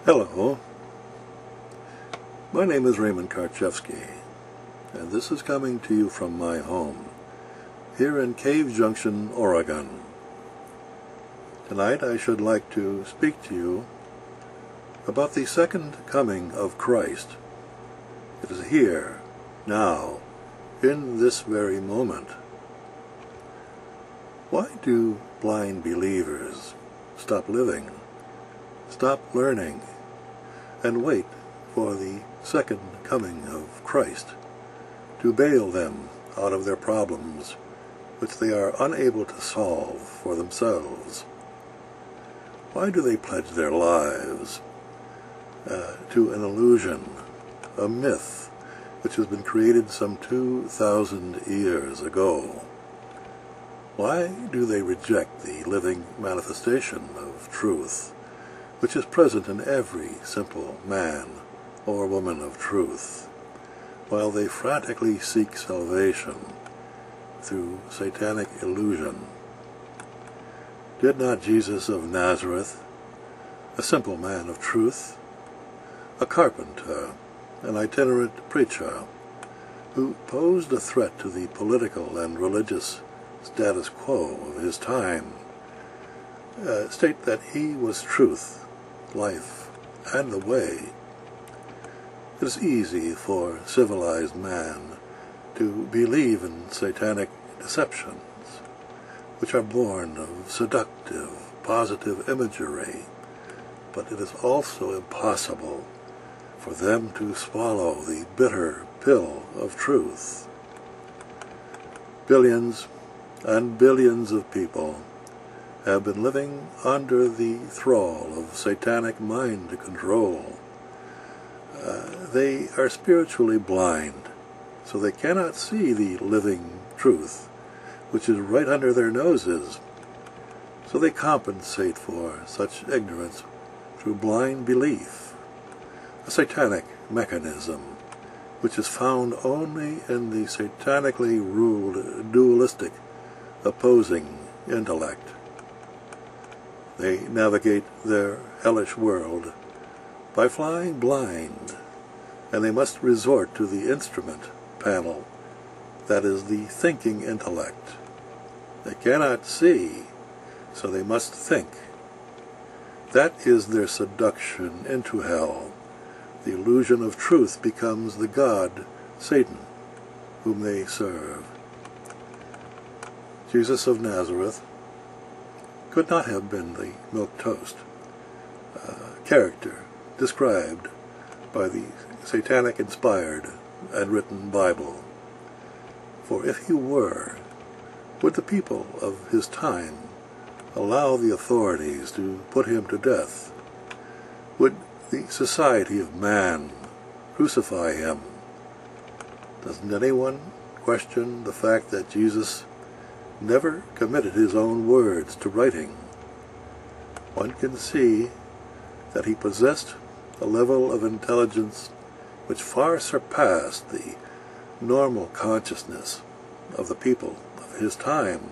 Hello, my name is Raymond Karczewski, and this is coming to you from my home, here in Cave Junction, Oregon. Tonight I should like to speak to you about the second coming of Christ. It is here, now, in this very moment. Why do blind believers stop living, stop learning, and wait for the second coming of Christ to bail them out of their problems which they are unable to solve for themselves? Why do they pledge their lives to an illusion, a myth, which has been created some 2,000 years ago? Why do they reject the living manifestation of truth, which is present in every simple man or woman of truth, while they frantically seek salvation through satanic illusion? Did not Jesus of Nazareth, a simple man of truth, a carpenter, an itinerant preacher, who posed a threat to the political and religious status quo of his time, state that he was truth, life, and the way? It is easy for civilized man to believe in satanic deceptions, which are born of seductive, positive imagery, but it is also impossible for them to swallow the bitter pill of truth. Billions and billions of people have been living under the thrall of satanic mind control. They are spiritually blind, so they cannot see the living truth, which is right under their noses. So they compensate for such ignorance through blind belief, a satanic mechanism which is found only in the satanically ruled dualistic opposing intellect. They navigate their hellish world by flying blind, and they must resort to the instrument panel that is the thinking intellect. They cannot see, so they must think. That is their seduction into hell. The illusion of truth becomes the god, Satan, whom they serve. Jesus of Nazareth could not have been the milquetoast character described by the satanic-inspired and written Bible. For if he were, would the people of his time allow the authorities to put him to death? Would the society of man crucify him? Doesn't anyone question the fact that Jesus never committed his own words to writing? One can see that he possessed a level of intelligence which far surpassed the normal consciousness of the people of his time.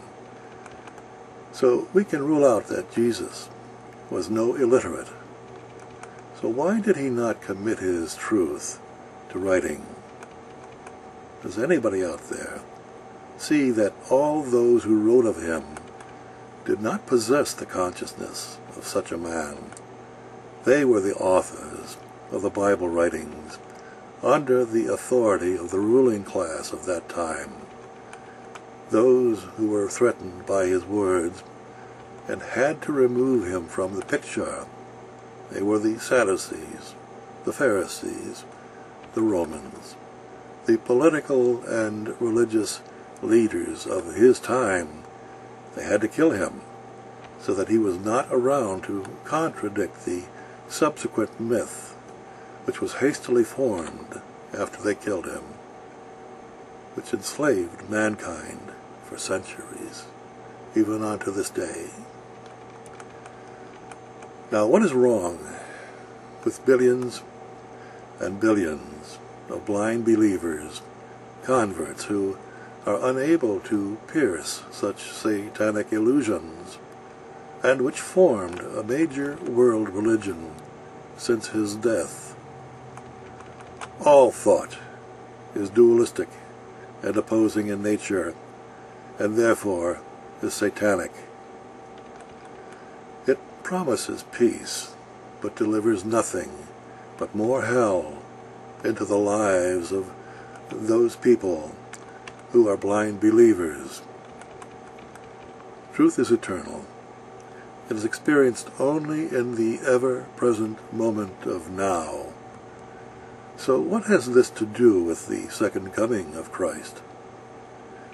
So we can rule out that Jesus was no illiterate. So why did he not commit his truth to writing? Does anybody out there see that all those who wrote of him did not possess the consciousness of such a man? They were the authors of the Bible writings under the authority of the ruling class of that time. Those who were threatened by his words and had to remove him from the picture, they were the Sadducees, the Pharisees, the Romans, the political and religious leaders of his time. They had to kill him so that he was not around to contradict the subsequent myth which was hastily formed after they killed him, which enslaved mankind for centuries, even unto this day. Now, what is wrong with billions and billions of blind believers, converts who are unable to pierce such satanic illusions, and which formed a major world religion since his death. All thought is dualistic and opposing in nature, and therefore is satanic. It promises peace, but delivers nothing but more hell into the lives of those people who are blind believers. Truth is eternal. It is experienced only in the ever-present moment of now. So what has this to do with the second coming of Christ,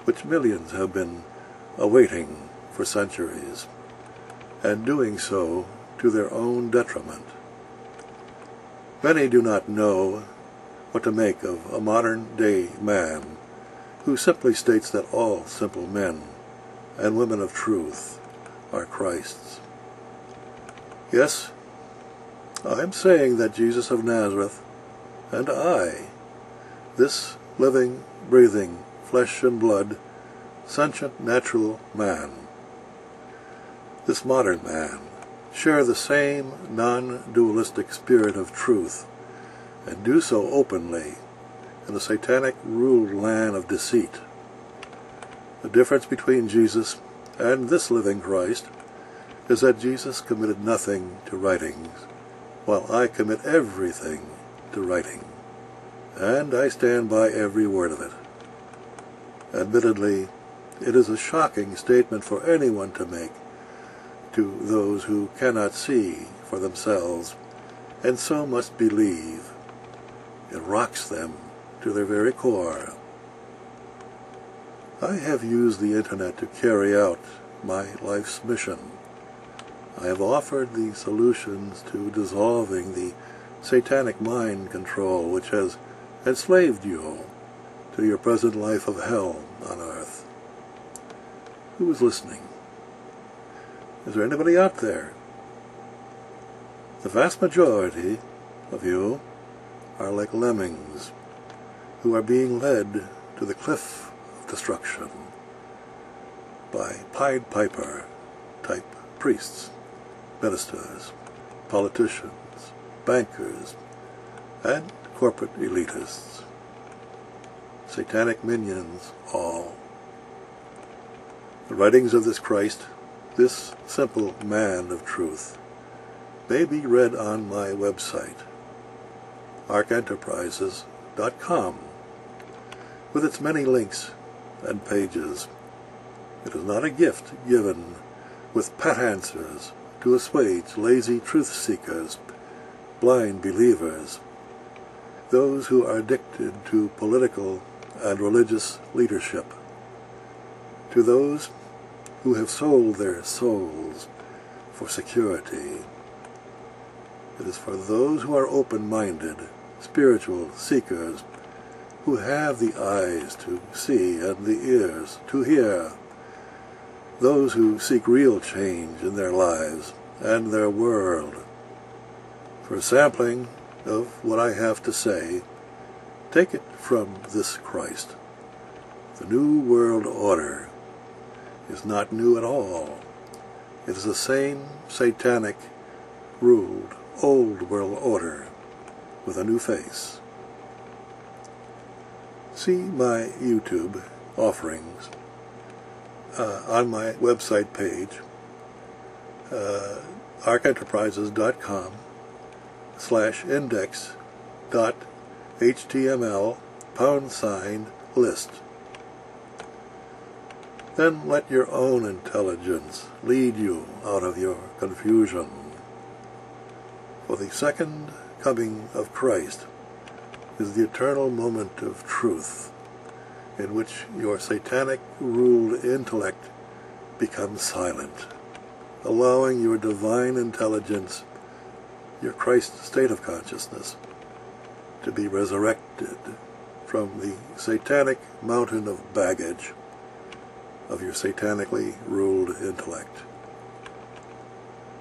which millions have been awaiting for centuries, and doing so to their own detriment? Many do not know what to make of a modern-day man who simply states that all simple men and women of truth are Christ's. Yes, I am saying that Jesus of Nazareth and I, this living, breathing, flesh and blood, sentient natural man, this modern man, share the same non-dualistic spirit of truth, and do so openly in a satanic-ruled land of deceit. The difference between Jesus and this living Christ is that Jesus committed nothing to writings, while I commit everything to writing, and I stand by every word of it. Admittedly, it is a shocking statement for anyone to make to those who cannot see for themselves, and so must believe. It rocks them to their very core. I have used the internet to carry out my life's mission. I have offered the solutions to dissolving the satanic mind control which has enslaved you to your present life of hell on earth. Who is listening? Is there anybody out there? The vast majority of you are like lemmings who are being led to the cliff of destruction by Pied Piper type priests, ministers, politicians, bankers, and corporate elitists. Satanic minions all. The writings of this Christ, this simple man of truth, may be read on my website, arkenterprises.com, with its many links and pages. It is not a gift given with pat answers to assuage lazy truth-seekers, blind believers, those who are addicted to political and religious leadership, to those who have sold their souls for security. It is for those who are open-minded, spiritual seekers, who have the eyes to see and the ears to hear, those who seek real change in their lives and their world. For a sampling of what I have to say, take it from this Christ. The New World Order is not new at all. It is the same satanic-ruled Old World Order with a new face. See my YouTube offerings on my website page, arkenterprises.com/index.html #list. Then let your own intelligence lead you out of your confusion. For the second coming of Christ is the eternal moment of truth, in which your satanic-ruled intellect becomes silent, allowing your divine intelligence, your Christ state of consciousness, to be resurrected from the satanic mountain of baggage of your satanically ruled intellect,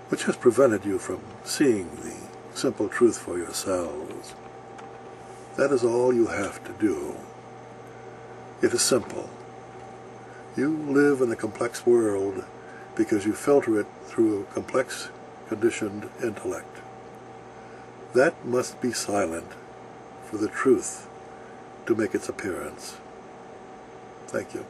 which has prevented you from seeing the simple truth for yourselves. That is all you have to do. It is simple. You live in a complex world because you filter it through a complex, conditioned intellect. that must be silent for the truth to make its appearance. Thank you.